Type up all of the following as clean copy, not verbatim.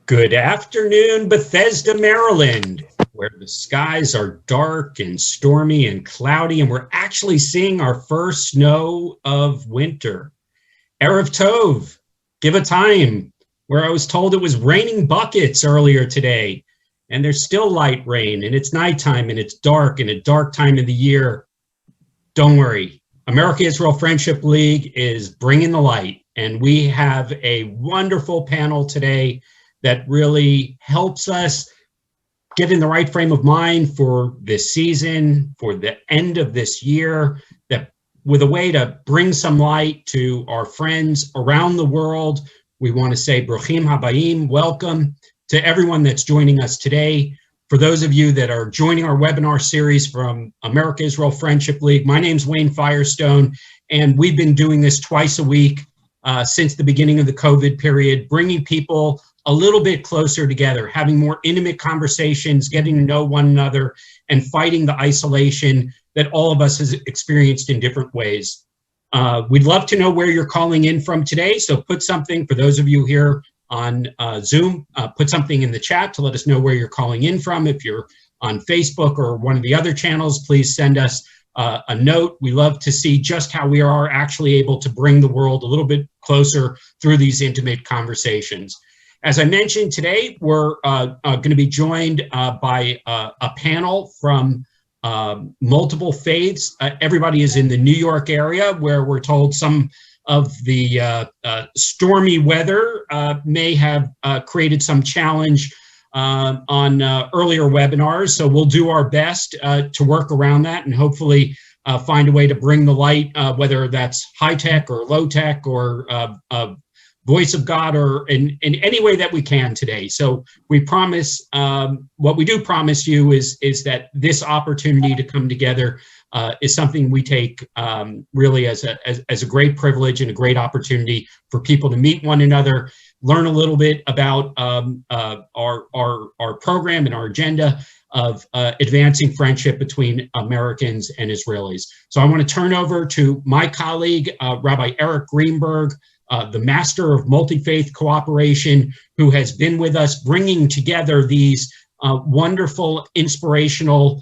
Good afternoon, Bethesda, Maryland, where the skies are dark and stormy and cloudy, and we're actually seeing our first snow of winter. Erev Tov, give a time where I was told it was raining buckets earlier today, and there's still light rain, and it's nighttime, and it's dark, and a dark time of the year. Don't worry, America-Israel Friendship League is bringing the light, and we have a wonderful panel today that really helps us get in the right frame of mind for this season, for the end of this year, that with a way to bring some light to our friends around the world. We want to say Bruchim Habayim, welcome to everyone that's joining us today. For those of you that are joining our webinar series from America-Israel Friendship League, my name's Wayne Firestone, and we've been doing this twice a week since the beginning of the COVID period, bringing people a little bit closer together, having more intimate conversations, getting to know one another, and fighting the isolation that all of us has experienced in different ways. We'd love to know where you're calling in from today, so put something, for those of you here on Zoom, put something in the chat to let us know where you're calling in from. If you're on Facebook or one of the other channels, please send us a note. We love to see just how we are actually able to bring the world a little bit closer through these intimate conversations. As I mentioned, today we're going to be joined by a panel from multiple faiths. Everybody is in the New York area, where we're told some of the stormy weather may have created some challenge on earlier webinars. So we'll do our best to work around that and hopefully find a way to bring the light, whether that's high tech or low tech or voice of God, or in any way that we can today. So we promise, what we do promise you is that this opportunity to come together is something we take really as a great privilege and a great opportunity for people to meet one another, learn a little bit about our program and our agenda of advancing friendship between Americans and Israelis. So I want to turn over to my colleague, Rabbi Eric Greenberg, the master of multi-faith cooperation, who has been with us bringing together these wonderful, inspirational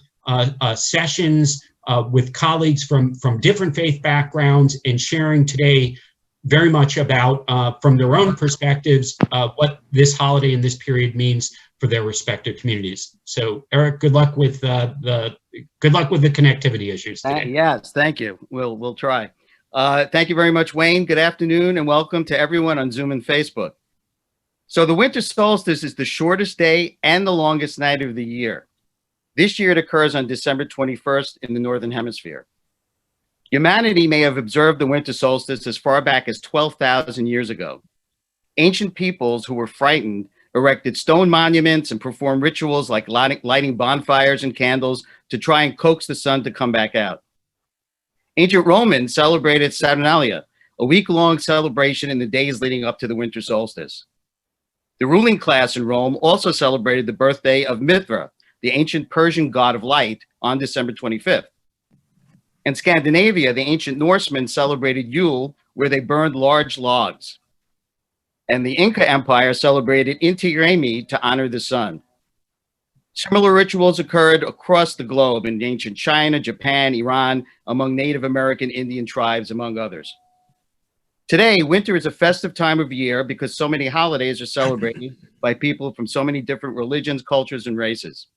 sessions with colleagues from different faith backgrounds, and sharing today very much about, from their own perspectives, what this holiday and this period means for their respective communities. So, Eric, good luck with the connectivity issues today. Yes, thank you. We'll try. Thank you very much, Wayne. Good afternoon and welcome to everyone on Zoom and Facebook. So the winter solstice is the shortest day and the longest night of the year. This year it occurs on December 21st in the Northern Hemisphere. Humanity may have observed the winter solstice as far back as 12,000 years ago. Ancient peoples who were frightened erected stone monuments and performed rituals like lighting bonfires and candles to try and coax the sun to come back out. Ancient Romans celebrated Saturnalia, a week-long celebration in the days leading up to the winter solstice. The ruling class in Rome also celebrated the birthday of Mithra, the ancient Persian god of light, on December 25th. In Scandinavia, the ancient Norsemen celebrated Yule, where they burned large logs. And the Inca Empire celebrated Inti Raymi to honor the sun. Similar rituals occurred across the globe in ancient China, Japan, Iran, among Native American Indian tribes, among others. Today, winter is a festive time of year because so many holidays are celebrated by people from so many different religions, cultures, and races.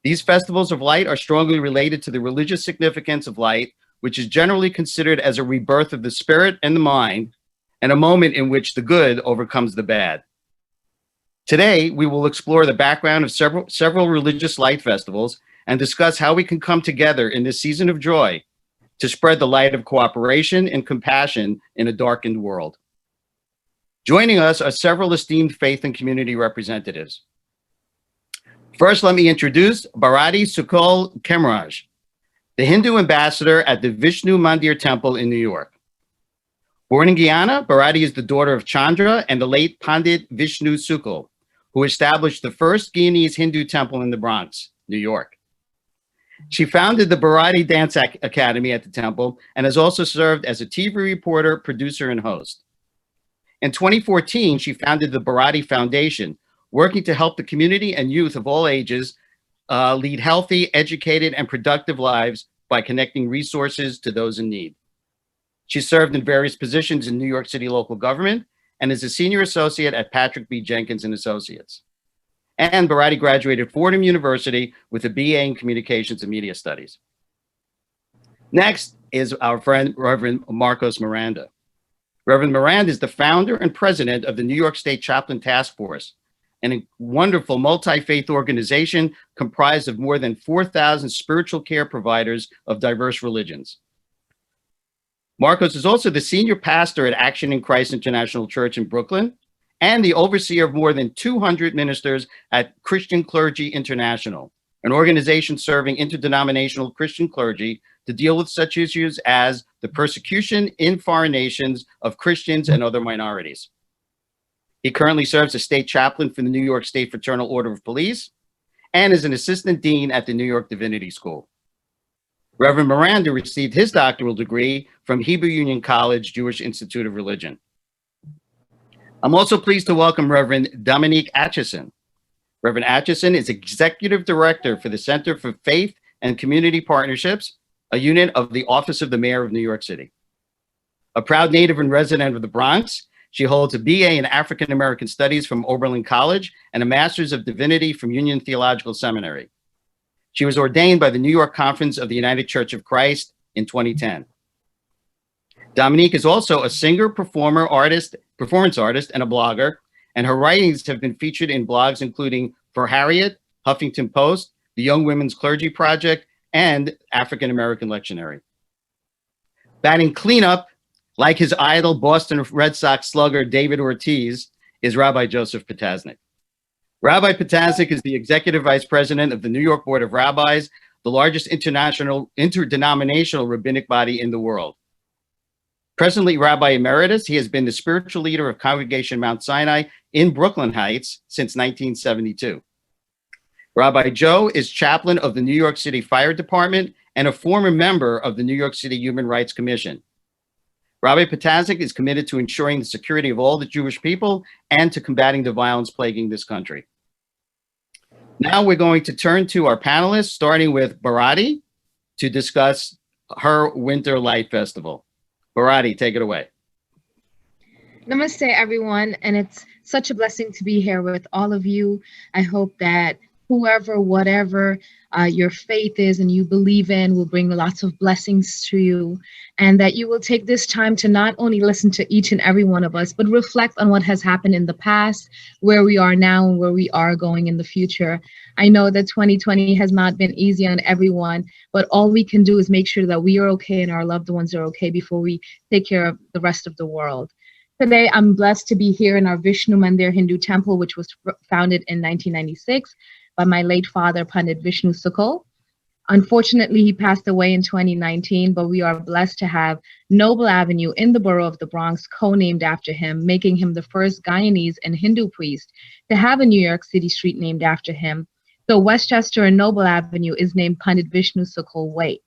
These festivals of light are strongly related to the religious significance of light, which is generally considered as a rebirth of the spirit and the mind, and a moment in which the good overcomes the bad. Today, we will explore the background of several religious light festivals and discuss how we can come together in this season of joy to spread the light of cooperation and compassion in a darkened world. Joining us are several esteemed faith and community representatives. First, let me introduce Bharati Sukul Kemraj, the Hindu ambassador at the Vishnu Mandir Temple in New York. Born in Guyana, Bharati is the daughter of Chandra and the late Pandit Vishnu Sukul, who established the first Guyanese Hindu temple in the Bronx, New York. She founded the Bharati Dance Academy at the temple and has also served as a TV reporter, producer, and host. In 2014, she founded the Bharati Foundation, working to help the community and youth of all ages lead healthy, educated, and productive lives by connecting resources to those in need. She served in various positions in New York City local government and is a senior associate at Patrick B. Jenkins and Associates. And Barati graduated Fordham University with a BA in Communications and Media Studies. Next is our friend, Reverend Marcos Miranda. Reverend Miranda is the founder and president of the New York State Chaplain Task Force, a wonderful multi-faith organization comprised of more than 4,000 spiritual care providers of diverse religions. Marcos is also the senior pastor at Action in Christ International Church in Brooklyn and the overseer of more than 200 ministers at Christian Clergy International, an organization serving interdenominational Christian clergy to deal with such issues as the persecution in foreign nations of Christians and other minorities. He currently serves as state chaplain for the New York State Fraternal Order of Police and is an assistant dean at the New York Divinity School. Reverend Miranda received his doctoral degree from Hebrew Union College Jewish Institute of Religion. I'm also pleased to welcome Reverend Dominique Atchison. Reverend Atchison is Executive Director for the Center for Faith and Community Partnerships, a unit of the Office of the Mayor of New York City. A proud native and resident of the Bronx, she holds a BA in African American Studies from Oberlin College and a Master's of Divinity from Union Theological Seminary. She was ordained by the New York Conference of the United Church of Christ in 2010. Dominique is also a singer, performance artist, and a blogger, and her writings have been featured in blogs including For Harriet, Huffington Post, the Young Women's Clergy Project, and African American Lectionary. Batting cleanup, like his idol Boston Red Sox slugger David Ortiz, is Rabbi Joseph Potasnik. Rabbi Potasnik is the executive vice president of the New York Board of Rabbis, the largest interdenominational rabbinic body in the world. Presently Rabbi Emeritus, he has been the spiritual leader of Congregation Mount Sinai in Brooklyn Heights since 1972. Rabbi Joe is chaplain of the New York City Fire Department and a former member of the New York City Human Rights Commission. Rabbi Potasnik is committed to ensuring the security of all the Jewish people and to combating the violence plaguing this country. Now we're going to turn to our panelists, starting with Barati to discuss her Winter Light Festival. Barati, take it away. Namaste, everyone, and it's such a blessing to be here with all of you. I hope that whoever, whatever your faith is and you believe in will bring lots of blessings to you, and that you will take this time to not only listen to each and every one of us, but reflect on what has happened in the past, where we are now, and where we are going in the future. I know that 2020 has not been easy on everyone, but all we can do is make sure that we are okay and our loved ones are okay before we take care of the rest of the world. Today, I'm blessed to be here in our Vishnu Mandir Hindu temple, which was founded in 1996 by my late father, Pandit Vishnu Sukul. Unfortunately, he passed away in 2019, but we are blessed to have Noble Avenue in the borough of the Bronx co-named after him, making him the first Guyanese and Hindu priest to have a New York City street named after him. So Westchester and Noble Avenue is named Pandit Vishnu Sukul Way.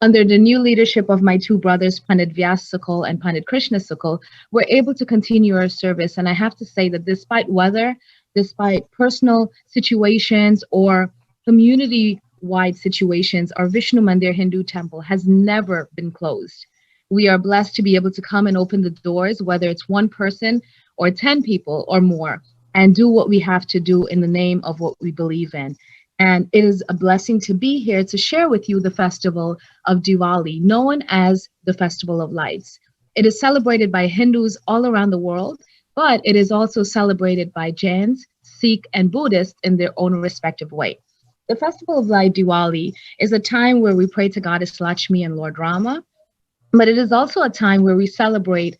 Under the new leadership of my two brothers, Pandit Vyas Sukul and Pandit Krishna Sukul, we're able to continue our service. And I have to say that despite weather, despite personal situations or community-wide situations, our Vishnu Mandir Hindu temple has never been closed. We are blessed to be able to come and open the doors, whether it's one person or 10 people or more, and do what we have to do in the name of what we believe in. And it is a blessing to be here to share with you the festival of Diwali, known as the Festival of Lights. It is celebrated by Hindus all around the world, but it is also celebrated by Jains, Sikh, and Buddhists in their own respective way. The Festival of Light, Diwali, is a time where we pray to Goddess Lakshmi and Lord Rama, but it is also a time where we celebrate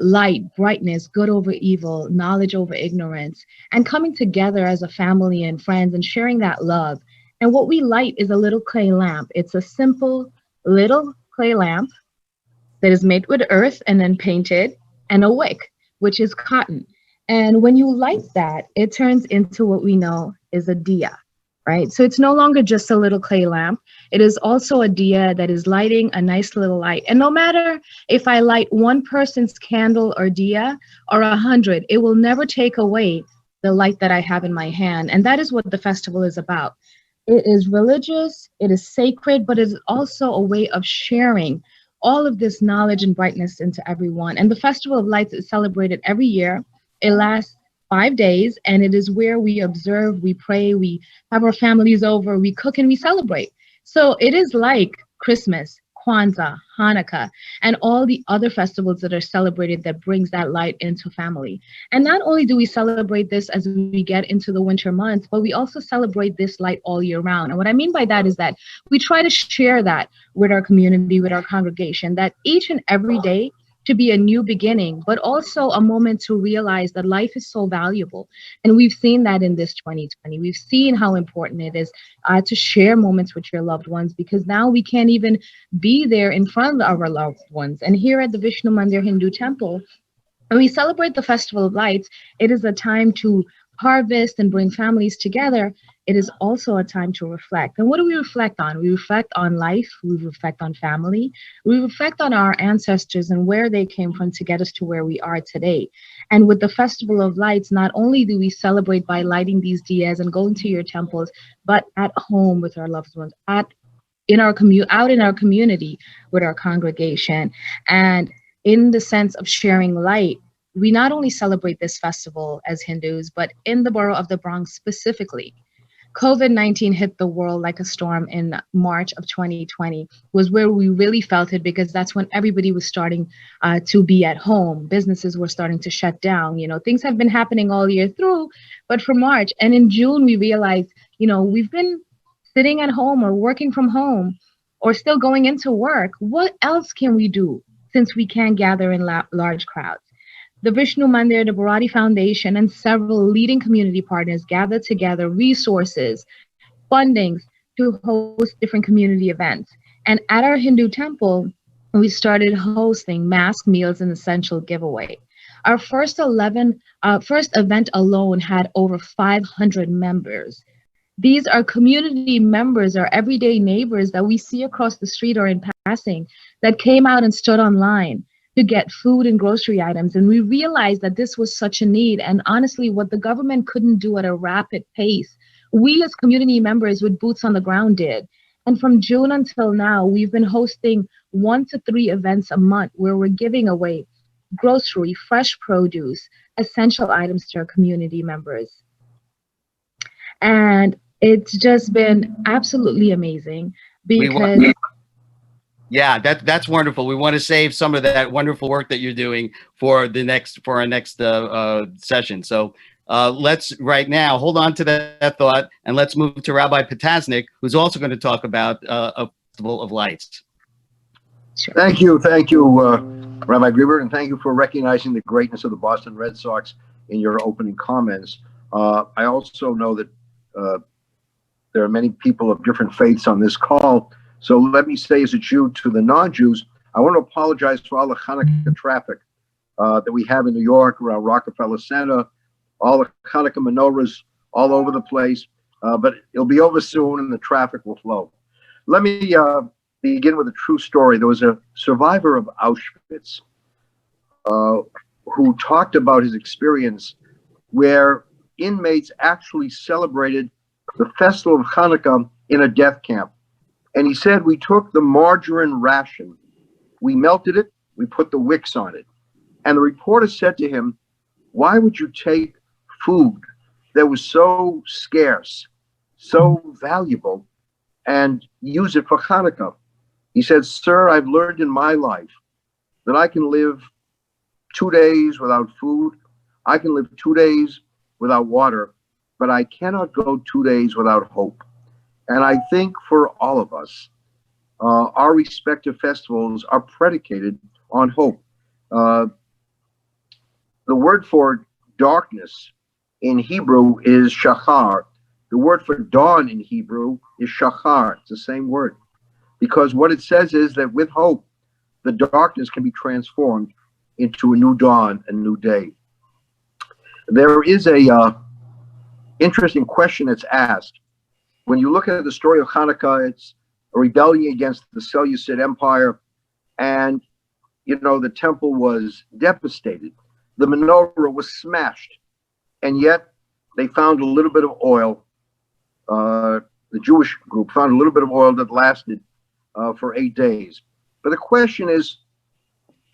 light, brightness, good over evil, knowledge over ignorance, and coming together as a family and friends and sharing that love. And what we light is a little clay lamp. It's a simple little clay lamp that is made with earth and then painted, and a wick, which is cotton. And when you light that, it turns into what we know is a diya, right? So it's no longer just a little clay lamp. It is also a diya that is lighting a nice little light. And no matter if I light one person's candle or diya or 100, it will never take away the light that I have in my hand. And that is what the festival is about. It is religious, it is sacred, but it is also a way of sharing all of this knowledge and brightness into everyone. And the Festival of Lights is celebrated every year. It lasts 5 days, and it is where we observe, we pray, we have our families over, we cook, and we celebrate. So it is like Christmas, Kwanzaa, Hanukkah, and all the other festivals that are celebrated that brings that light into family. And not only do we celebrate this as we get into the winter months, but we also celebrate this light all year round. And what I mean by that is that we try to share that with our community, with our congregation, that each and every day to be a new beginning, but also a moment to realize that life is so valuable. And we've seen that in this 2020. We've seen how important it is to share moments with your loved ones, because now we can't even be there in front of our loved ones. And here at the Vishnu Mandir Hindu Temple, when we celebrate the Festival of Lights, it is a time to harvest and bring families together. It is also a time to reflect. And what do we reflect on? We reflect on life, we reflect on family, we reflect on our ancestors and where they came from to get us to where we are today. And with the Festival of Lights, not only do we celebrate by lighting these diyas and going to your temples, but at home with our loved ones, out in our community with our congregation. And in the sense of sharing light, we not only celebrate this festival as Hindus, but in the borough of the Bronx specifically. COVID-19 hit the world like a storm in March of 2020, was where we really felt it, because that's when everybody was starting to be at home. Businesses were starting to shut down. You know, things have been happening all year through, but for March and in June, we realized, you know, we've been sitting at home or working from home or still going into work. What else can we do since we can't gather in large crowds? The Vishnu Mandir, the Bharati Foundation, and several leading community partners gathered together resources, fundings to host different community events. And at our Hindu temple, we started hosting mass meals and essential giveaway. Our first event alone had over 500 members. These are community members, our everyday neighbors that we see across the street or in passing, that came out and stood online to get food and grocery items. And we realized that this was such a need. And honestly, what the government couldn't do at a rapid pace, we as community members with boots on the ground did. And from June until now, we've been hosting 1 to 3 events a month where we're giving away grocery, fresh produce, essential items to our community members. And it's just been absolutely amazing because... Yeah, that's wonderful. We want to save some of that wonderful work that you're doing for our next session. So let's right now hold on to that thought, and let's move to Rabbi Potasnik, who's also going to talk about a Festival of Lights. Sure. Thank you, Rabbi Grieber, and thank you for recognizing the greatness of the Boston Red Sox in your opening comments. I also know that there are many people of different faiths on this call. So let me say, as a Jew to the non-Jews, I want to apologize for all the Hanukkah traffic that we have in New York around Rockefeller Center, all the Hanukkah menorahs all over the place, but it'll be over soon and the traffic will flow. Let me begin with a true story. There was a survivor of Auschwitz who talked about his experience where inmates actually celebrated the festival of Hanukkah in a death camp. And he said, we took the margarine ration, we melted it, we put the wicks on it. And the reporter said to him, why would you take food that was so scarce, so valuable, and use it for Hanukkah? He said, sir, I've learned in my life that I can live 2 days without food. I can live 2 days without water, but I cannot go 2 days without hope. And I think for all of us, our respective festivals are predicated on hope. The word for darkness in Hebrew is shachar. The word for dawn in Hebrew is shachar. It's the same word. Because what it says is that with hope, the darkness can be transformed into a new dawn, a new day. There is a interesting question that's asked. When you look at the story of Hanukkah, it's a rebellion against the Seleucid Empire, and the temple was devastated. The menorah was smashed, and yet they found a little bit of oil. The Jewish group found a little bit of oil that lasted for 8 days. But the question is,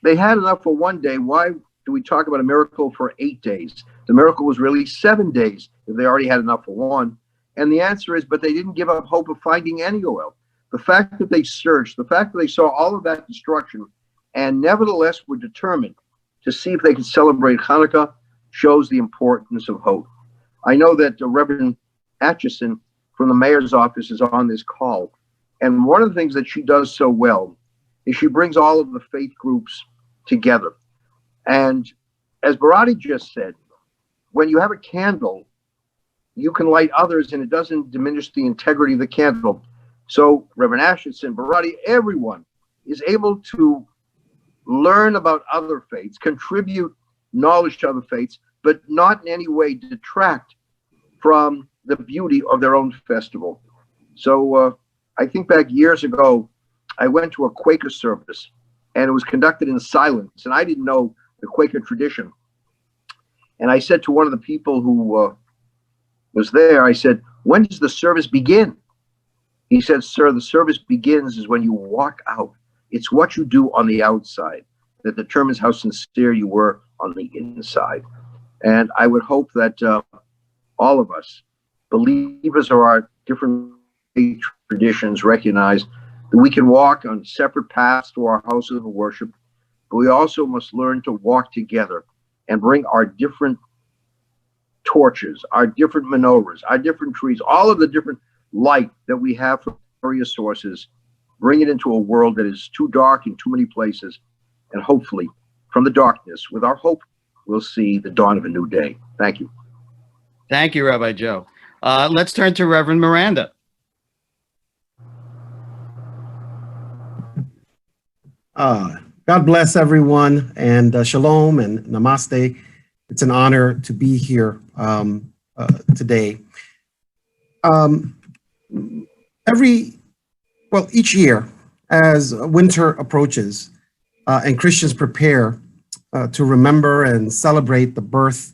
they had enough for 1 day. Why do we talk about a miracle for 8 days? The miracle was really 7 days if they already had enough for one. And the answer is, but they didn't give up hope of finding any oil. The fact that they searched, the fact that they saw all of that destruction and nevertheless were determined to see if they could celebrate Hanukkah shows the importance of hope. I know that Reverend Atchison from the mayor's office is on this call. And one of the things that she does so well is she brings all of the faith groups together. And as Barati just said, when you have a candle, you can light others and it doesn't diminish the integrity of the candle. So Reverend Atchison, Barati, everyone is able to learn about other faiths, contribute knowledge to other faiths, but not in any way detract from the beauty of their own festival. So I think back years ago, I went to a Quaker service and it was conducted in silence. And I didn't know the Quaker tradition. And I said to one of the people who was there, I said, when does the service begin? He said, sir, the service begins is when you walk out. It's what you do on the outside that determines how sincere you were on the inside. And I would hope that all of us, believers of our different traditions, recognize that we can walk on separate paths to our houses of worship, but we also must learn to walk together and bring our different torches, our different menorahs, our different trees, all of the different light that we have from various sources, bring it into a world that is too dark in too many places, and hopefully from the darkness, with our hope, we'll see the dawn of a new day. Thank you. Thank you, Rabbi Joe. Let's turn to Reverend Miranda. God bless everyone, and shalom and namaste. It's an honor to be here today. Each year, as winter approaches and Christians prepare to remember and celebrate the birth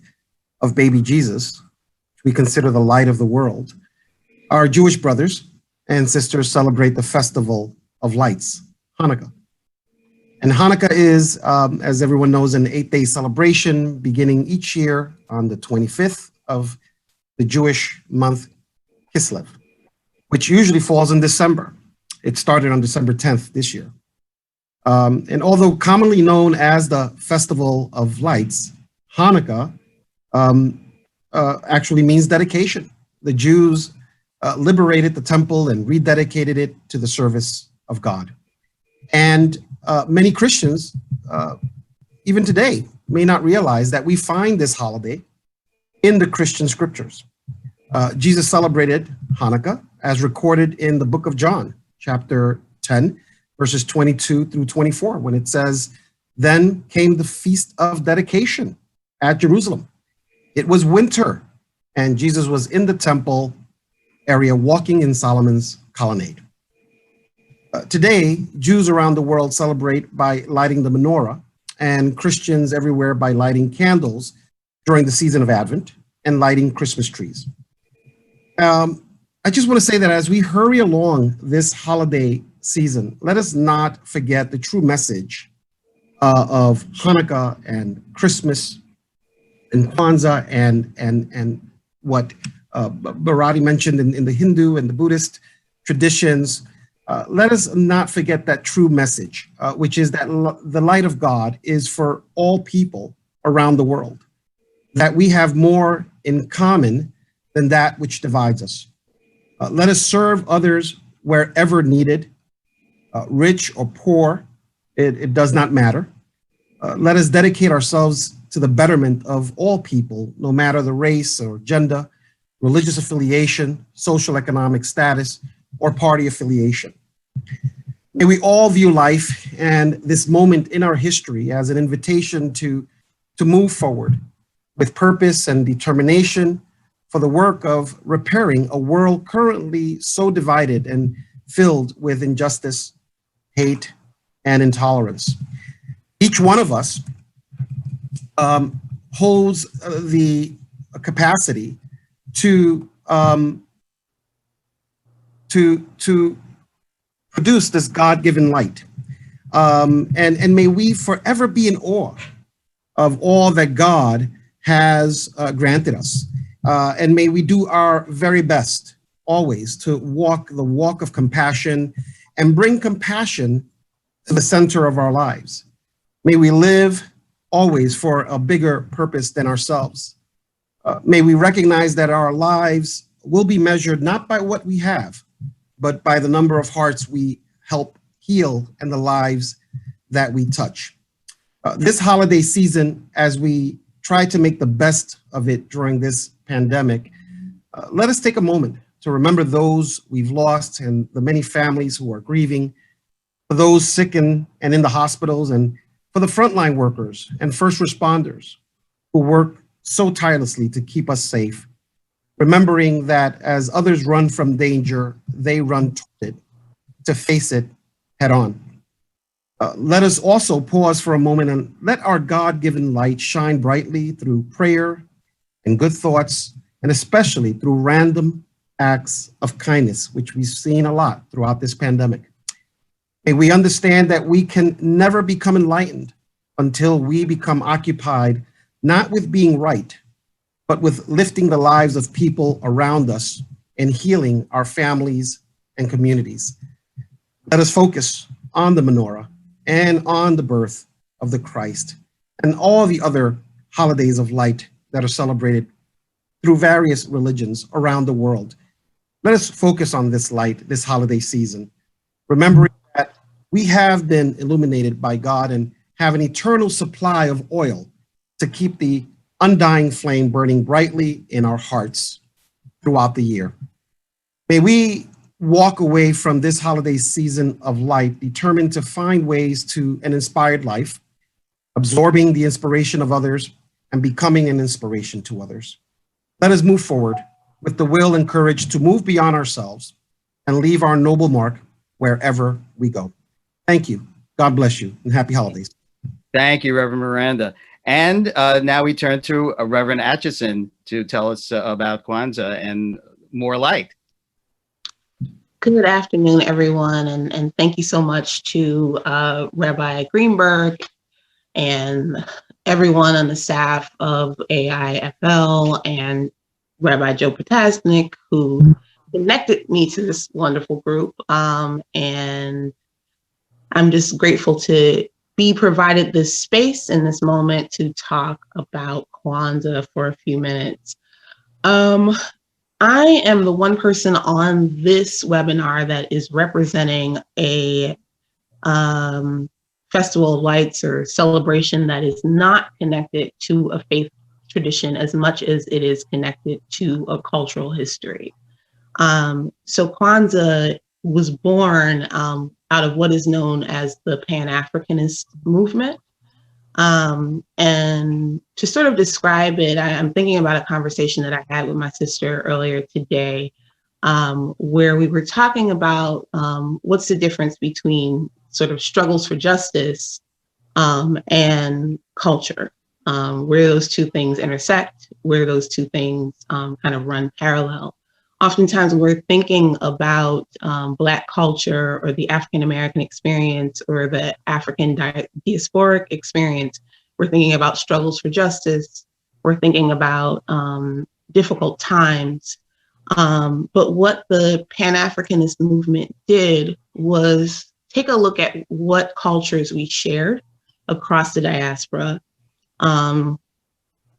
of baby Jesus, which we consider the light of the world, our Jewish brothers and sisters celebrate the festival of lights, Hanukkah. And Hanukkah is, as everyone knows, an 8-day celebration beginning each year on the 25th of the Jewish month Kislev, which usually falls in December. It started on December 10th this year. And although commonly known as the Festival of Lights, Hanukkah actually means dedication. The Jews liberated the temple and rededicated it to the service of God. And many Christians, even today, may not realize that we find this holiday in the Christian scriptures. Jesus celebrated Hanukkah as recorded in the book of John, chapter 10, verses 22 through 24, when it says, "Then came the feast of dedication at Jerusalem. It was winter, and Jesus was in the temple area walking in Solomon's colonnade." Today, Jews around the world celebrate by lighting the menorah, and Christians everywhere by lighting candles during the season of Advent and lighting Christmas trees. I just want to say that as we hurry along this holiday season, let us not forget the true message of Hanukkah and Christmas and Kwanzaa and what Barati mentioned in the Hindu and the Buddhist traditions. Let us not forget that true message, which is that the light of God is for all people around the world, that we have more in common than that which divides us. Let us serve others wherever needed, rich or poor, it does not matter. Let us dedicate ourselves to the betterment of all people, no matter the race or gender, religious affiliation, social economic status, or party affiliation. May we all view life and this moment in our history as an invitation to move forward with purpose and determination for the work of repairing a world currently so divided and filled with injustice, hate, and intolerance. Each one of us holds the capacity to produce this God-given light. And may we forever be in awe of all that God has granted us. And may we do our very best always to walk the walk of compassion and bring compassion to the center of our lives. May we live always for a bigger purpose than ourselves. May we recognize that our lives will be measured not by what we have, but by the number of hearts we help heal and the lives that we touch. This holiday season, as we try to make the best of it during this pandemic, let us take a moment to remember those we've lost and the many families who are grieving, for those sick and in the hospitals, and for the frontline workers and first responders who work so tirelessly to keep us safe, remembering that as others run from danger, they run toward it, to face it head on. Let us also pause for a moment and let our God-given light shine brightly through prayer and good thoughts, and especially through random acts of kindness, which we've seen a lot throughout this pandemic. May we understand that we can never become enlightened until we become occupied not with being right, but with lifting the lives of people around us and healing our families and communities. Let us focus on the menorah and on the birth of the Christ and all the other holidays of light that are celebrated through various religions around the world. Let us focus on this light, this holiday season, remembering that we have been illuminated by God and have an eternal supply of oil to keep the undying flame burning brightly in our hearts throughout the year. May we walk away from this holiday season of light determined to find ways to an inspired life, absorbing the inspiration of others and becoming an inspiration to others. Let us move forward with the will and courage to move beyond ourselves and leave our noble mark wherever we go. Thank you. God bless you, and happy holidays. Thank you, Reverend Miranda. And now we turn to Reverend Atchison to tell us about Kwanzaa and more light. Good afternoon, everyone, and thank you so much to Rabbi Greenberg and everyone on the staff of AIFL and Rabbi Joe Potasnik, who connected me to this wonderful group. And I'm just grateful to be provided this space in this moment to talk about Kwanzaa for a few minutes. I am the one person on this webinar that is representing a festival of lights or celebration that is not connected to a faith tradition as much as it is connected to a cultural history. So Kwanzaa was born out of what is known as the Pan-Africanist movement. And to sort of describe it, I'm thinking about a conversation that I had with my sister earlier today, where we were talking about what's the difference between sort of struggles for justice and culture, where those two things intersect, where those two things kind of run parallel. Oftentimes we're thinking about Black culture or the African-American experience or the African diasporic experience. We're thinking about struggles for justice. We're thinking about difficult times. But what the Pan-Africanist movement did was take a look at what cultures we shared across the diaspora,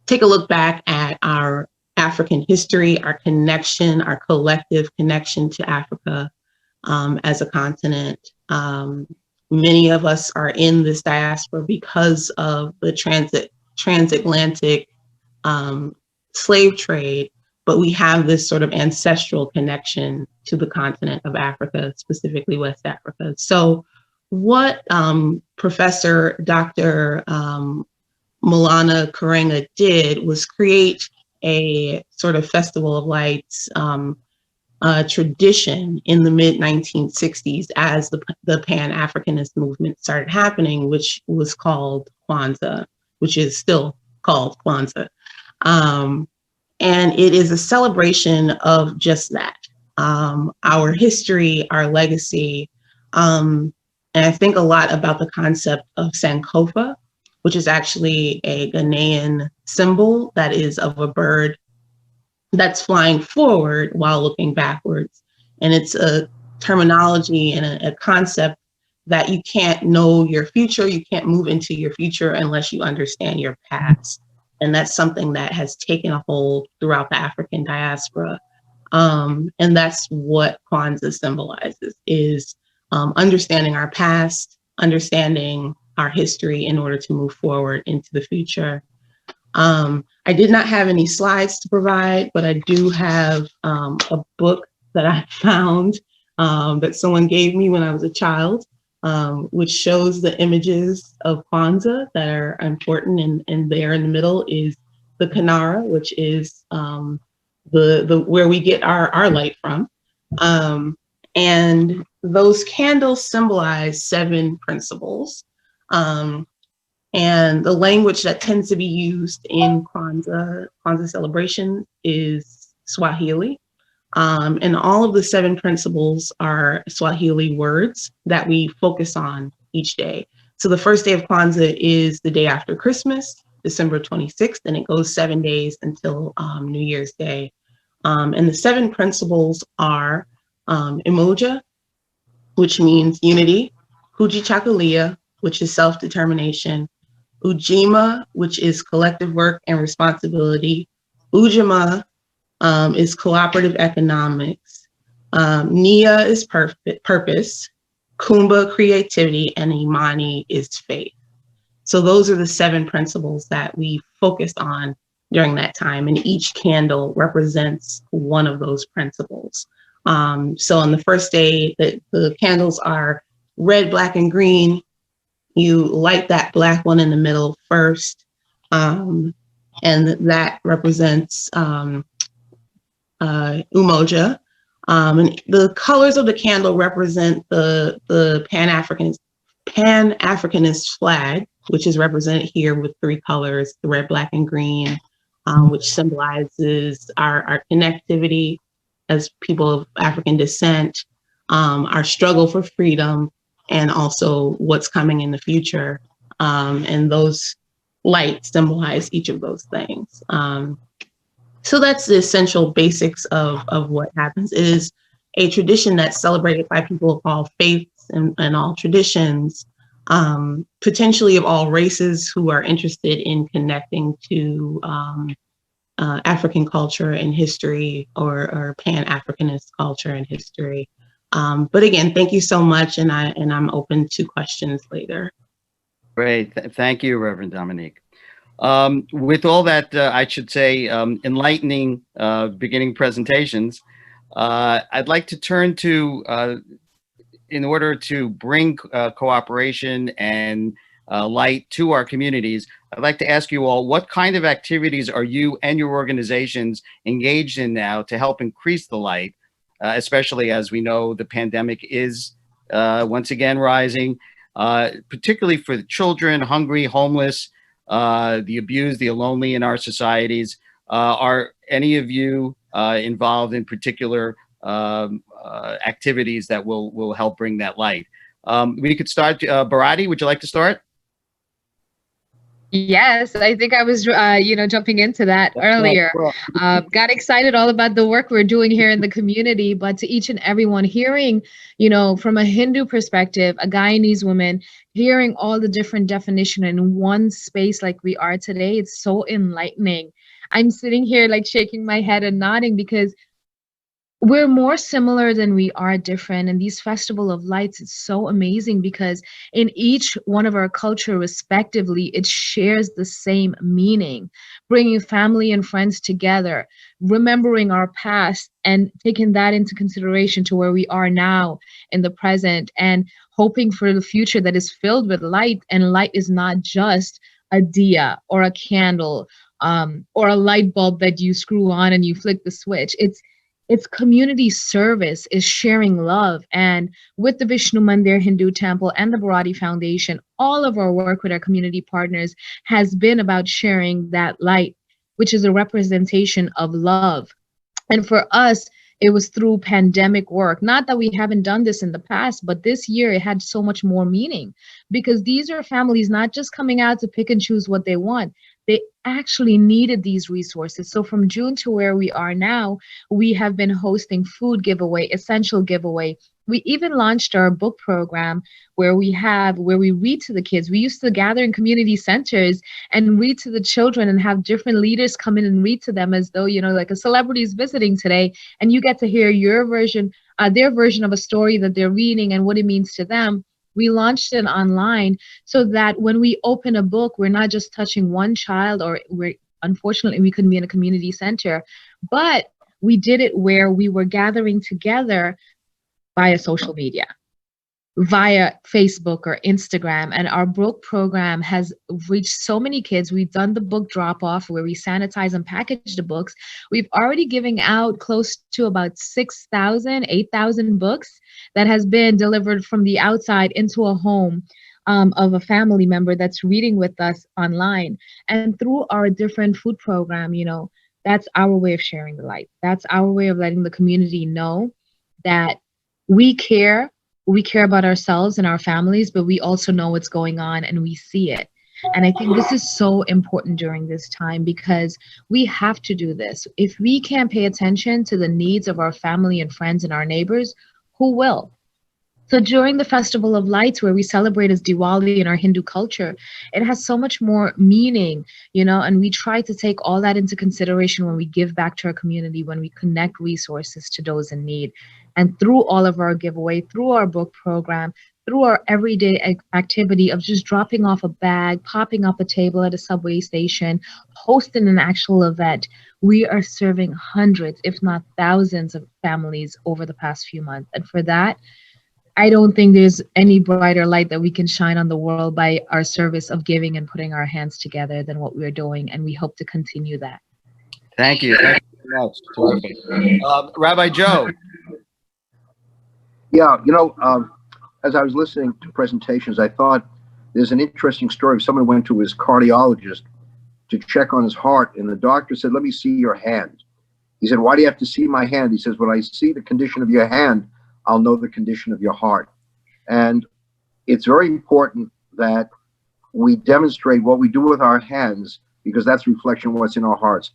take a look back at our African history, our connection, our collective connection to Africa as a continent. Many of us are in this diaspora because of the transatlantic slave trade, but we have this sort of ancestral connection to the continent of Africa, specifically West Africa. So what Professor Dr. Maulana Karenga did was create a sort of festival of lights tradition in the mid-1960s as the Pan-Africanist movement started happening, which was called Kwanzaa, which is still called Kwanzaa. And it is a celebration of just that, our history, our legacy. And I think a lot about the concept of Sankofa, which is actually a Ghanaian symbol that is of a bird that's flying forward while looking backwards. And it's a terminology and a concept that you can't know your future, you can't move into your future unless you understand your past. And that's something that has taken a hold throughout the African diaspora. And that's what Kwanzaa symbolizes, is understanding our past, understanding our history in order to move forward into the future. I did not have any slides to provide, but I do have a book that I found that someone gave me when I was a child, which shows the images of Kwanzaa that are important. And there in the middle is the Kinara, which is the where we get our light from. And those candles symbolize 7 principles. And the language that tends to be used in Kwanzaa celebration is Swahili. And all of the 7 principles are Swahili words that we focus on each day. So the first day of Kwanzaa is the day after Christmas, December 26th, and it goes 7 days until New Year's Day. And the 7 principles are Umoja, which means unity, Kujichagulia, which is self-determination, Ujima, which is collective work and responsibility, Ujima is cooperative economics, Nia is purpose, Kumba creativity, and Imani is faith. So those are the 7 principles that we focused on during that time, and each candle represents one of those principles. So on the first day, the candles are red, black, and green. You light that black one in the middle first, and that represents Umoja. And the colors of the candle represent the Pan-Africanist flag, which is represented here with 3 colors, the red, black, and green, which symbolizes our connectivity as people of African descent, our struggle for freedom, and also what's coming in the future. And those lights symbolize each of those things. So that's the essential basics of what happens. It is a tradition that's celebrated by people of all faiths and all traditions, potentially of all races who are interested in connecting to African culture and history, or Pan-Africanist culture and history. But again, thank you so much, and I'm open to questions later. Great, thank you, Reverend Dominique. With all that, I should say, enlightening beginning presentations, I'd like to turn to, in order to bring cooperation and light to our communities, I'd like to ask you all, what kind of activities are you and your organizations engaged in now to help increase the light, especially as we know the pandemic is once again rising, particularly for the children, hungry, homeless, the abused, the lonely in our societies. Are any of you involved in particular activities that will help bring that light? We could start. Bharati, would you like to start? Yes, I think I was, jumping into that earlier. Got excited all about the work we're doing here in the community, but to each and everyone hearing, from a Hindu perspective, a Guyanese woman, hearing all the different definition in one space like we are today, it's so enlightening. I'm sitting here like shaking my head and nodding because we're more similar than we are different. And these Festival of Lights, it's so amazing because in each one of our culture respectively, it shares the same meaning, bringing family and friends together, remembering our past and taking that into consideration to where we are now in the present, and hoping for the future that is filled with light. And light is not just a diya or a candle or a light bulb that you screw on and you flick the switch. It's community service, is sharing love. And with the Vishnu Mandir Hindu Temple and the Bharati Foundation, all of our work with our community partners has been about sharing that light which is a representation of love. And for us, it was through pandemic work. Not that we haven't done this in the past, but this year it had so much more meaning, because these are families not just coming out to pick and choose what they want. They actually needed these resources. So from June to where we are now, we have been hosting food giveaway, essential giveaway. We even launched our book program where we read to the kids. We used to gather in community centers and read to the children and have different leaders come in and read to them as though, like a celebrity is visiting today, and you get to hear your version, their version of a story that they're reading and what it means to them. We launched it online so that when we open a book, we're not just touching one child, or unfortunately we couldn't be in a community center, but we did it where we were gathering together via social media, via Facebook or Instagram. And our book program has reached so many kids. We've done the book drop off where we sanitize and package the books. We've already given out close to about 6,000, 8,000 books that has been delivered from the outside into a home of a family member that's reading with us online. And through our different food program, that's our way of sharing the light. That's our way of letting the community know that we care about ourselves and our families, but we also know what's going on and we see it. And I think this is so important during this time, because we have to do this. If we can't pay attention to the needs of our family and friends and our neighbors, who will? So during the Festival of Lights, where we celebrate as Diwali in our Hindu culture, it has so much more meaning, and we try to take all that into consideration when we give back to our community, when we connect resources to those in need. And through all of our giveaway, through our book program, through our everyday activity of just dropping off a bag, popping up a table at a subway station, hosting an actual event, we are serving hundreds, if not thousands of families over the past few months. And for that, I don't think there's any brighter light that we can shine on the world by our service of giving and putting our hands together than what we're doing. And we hope to continue that. Thank you. Thank you very much. Rabbi Joe. Yeah, as I was listening to presentations, I thought there's an interesting story. Someone went to his cardiologist to check on his heart, and the doctor said, "Let me see your hand." He said, "Why do you have to see my hand?" He says, "When I see the condition of your hand, I'll know the condition of your heart." And it's very important that we demonstrate what we do with our hands, because that's a reflection of what's in our hearts.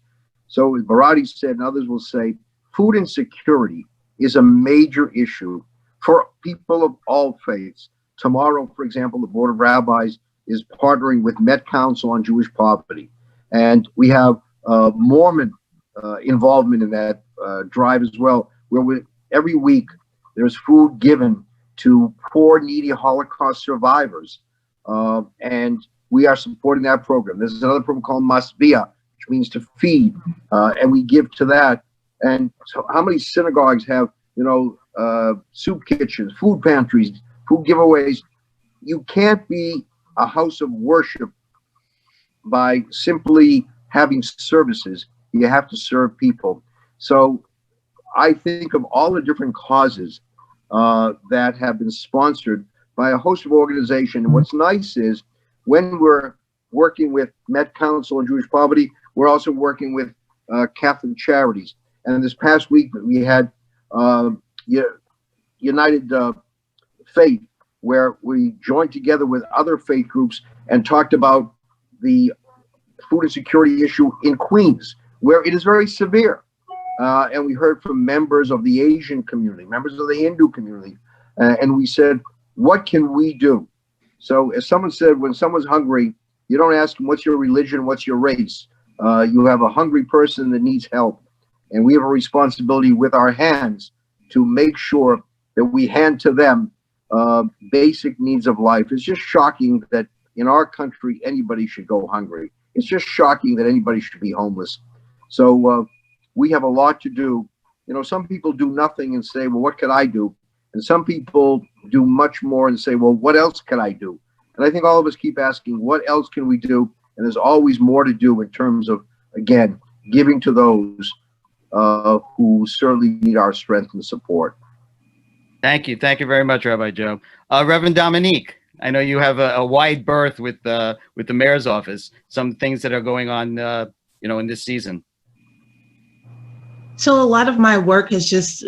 So as Bharati said, and others will say, food insecurity is a major issue for people of all faiths. Tomorrow, for example, the Board of Rabbis is partnering with Met Council on Jewish Poverty. And we have Mormon involvement in that drive as well, where every week there's food given to poor, needy Holocaust survivors. And we are supporting that program. There's another program called Masbia, which means to feed, and we give to that. And so how many synagogues have, soup kitchens, food pantries, food giveaways? You can't be a house of worship by simply having services. You have to serve people. So I think of all the different causes that have been sponsored by a host of organizations. And what's nice is when we're working with Met Council on Jewish Poverty, we're also working with Catholic Charities. And this past week we had United Faith, where we joined together with other faith groups and talked about the food insecurity issue in Queens, where it is very severe. And we heard from members of the Asian community, members of the Hindu community, and we said, what can we do? So as someone said, when someone's hungry, you don't ask them, what's your religion, what's your race? You have a hungry person that needs help. And we have a responsibility with our hands to make sure that we hand to them basic needs of life. It's just shocking that in our country, anybody should go hungry. It's just shocking that anybody should be homeless. So we have a lot to do. Some people do nothing and say, well, what could I do? And some people do much more and say, well, what else can I do? And I think all of us keep asking, what else can we do? And there's always more to do in terms of, again, giving to those who certainly need our strength and support. Thank you. Thank you very much, Rabbi Joe. Reverend Dominique, I know you have a wide berth with the mayor's office, some things that are going on in this season? So a lot of my work has just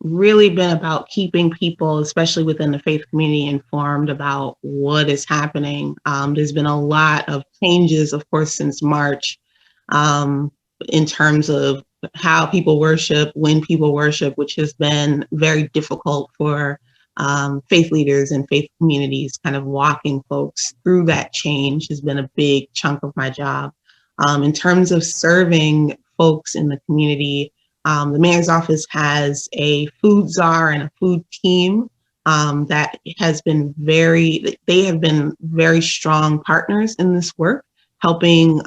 really been about keeping people, especially within the faith community, informed about what is happening. There's been a lot of changes, of course, since March, in terms of how people worship, when people worship, which has been very difficult for faith leaders and faith communities. Kind of walking folks through that change has been a big chunk of my job. In terms of serving folks in the community, the mayor's office has a food czar and a food team that has been they have been very strong partners in this work, helping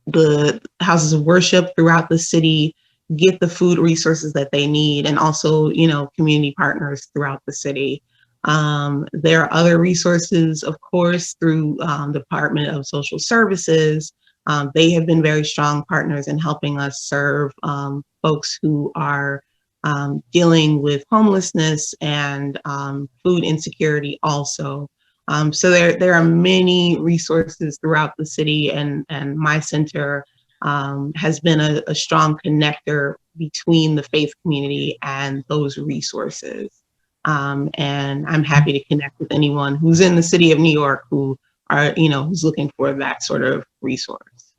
the houses of worship throughout the city get the food resources that they need, and also, community partners throughout the city. There are other resources, of course, through Department of Social Services. They have been very strong partners in helping us serve folks who are dealing with homelessness and food insecurity also. So there are many resources throughout the city, and my center has been a strong connector between the faith community and those resources. And I'm happy to connect with anyone who's in the city of New York who are, who's looking for that sort of resource.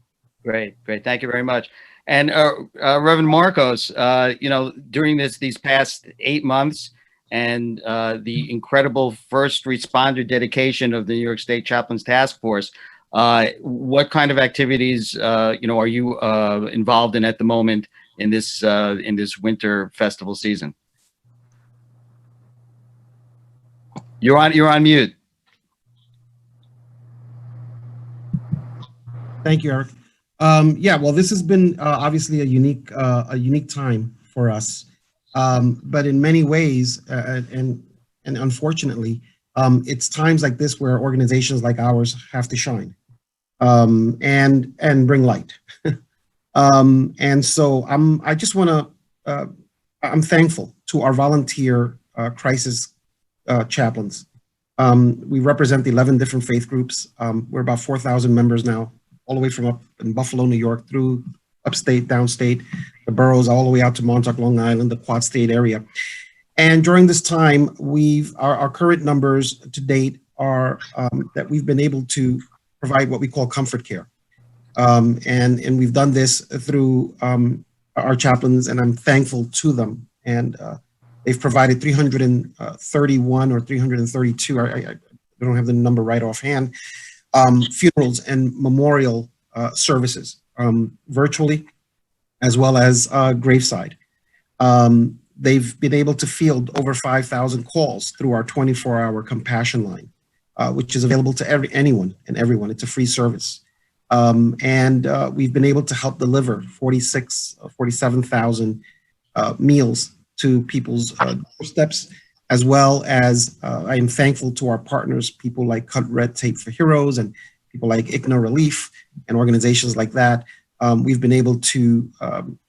Great. Thank you very much. And Reverend Marcos, during these past 8 months and the incredible first responder dedication of the New York State Chaplains Task Force, what kind of activities, are you involved in at the moment in this winter festival season? You're on mute. Thank you, Eric. Well, this has been obviously a unique time for us, but in many ways, and unfortunately, it's times like this where organizations like ours have to shine and bring light. And so I'm thankful to our volunteer crisis chaplains. We represent 11 different faith groups. We're about 4,000 members now, all the way from up in Buffalo, New York, through upstate, downstate, the boroughs, all the way out to Montauk, Long Island, the Quad State area. And during this time, our current numbers to date are that we've been able to provide what we call comfort care. And we've done this through our chaplains, and I'm thankful to them. And they've provided 331 or 332, I don't have the number right offhand, funerals and memorial services, virtually, as well as graveside. They've been able to field over 5,000 calls through our 24-hour compassion line, which is available to anyone and everyone. It's a free service. And we've been able to help deliver 47,000 meals to people's doorsteps, as well as I am thankful to our partners, people like Cut Red Tape for Heroes and people like ICNA Relief and organizations like that. We've been able to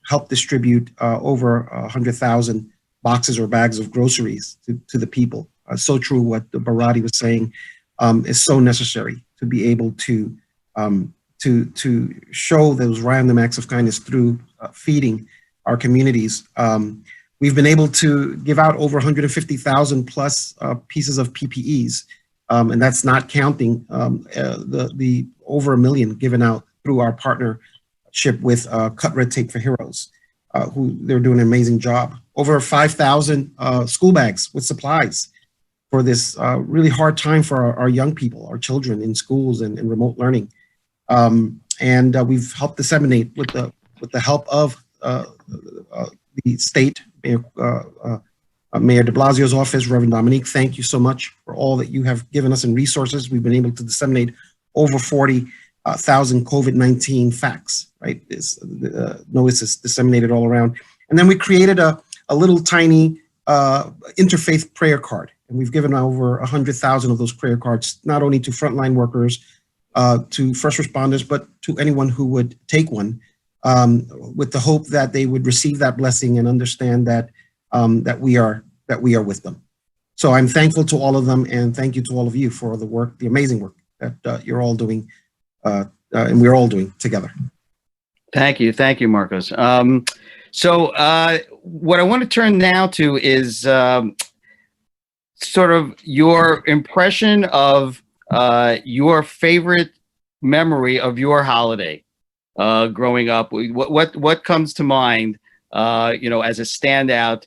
help distribute over 100,000 boxes or bags of groceries to the people. So true what Barati was saying is so necessary to be able to show those random acts of kindness through feeding our communities. We've been able to give out over 150,000 plus pieces of PPEs, and that's not counting the over 1 million given out through our partnership with Cut Red Tape for Heroes, who they're doing an amazing job. Over 5,000 school bags with supplies for this really hard time for our young people, our children in schools and remote learning. And we've helped disseminate with the help of the state, Mayor de Blasio's office, Reverend Dominique. Thank you so much for all that you have given us in resources. We've been able to disseminate over 40,000 COVID-19 facts, right? Notice is disseminated all around. And then we created a little tiny interfaith prayer card. And we've given over 100,000 of those prayer cards, not only to frontline workers, to first responders, but to anyone who would take one, with the hope that they would receive that blessing and understand that that we are with them. So I'm thankful to all of them, and thank you to all of you for the work, the amazing work that you're all doing and we're all doing together. Thank you, Marcos. So what I want to turn now to is sort of your impression of your favorite memory of your holiday growing up. What comes to mind, as a standout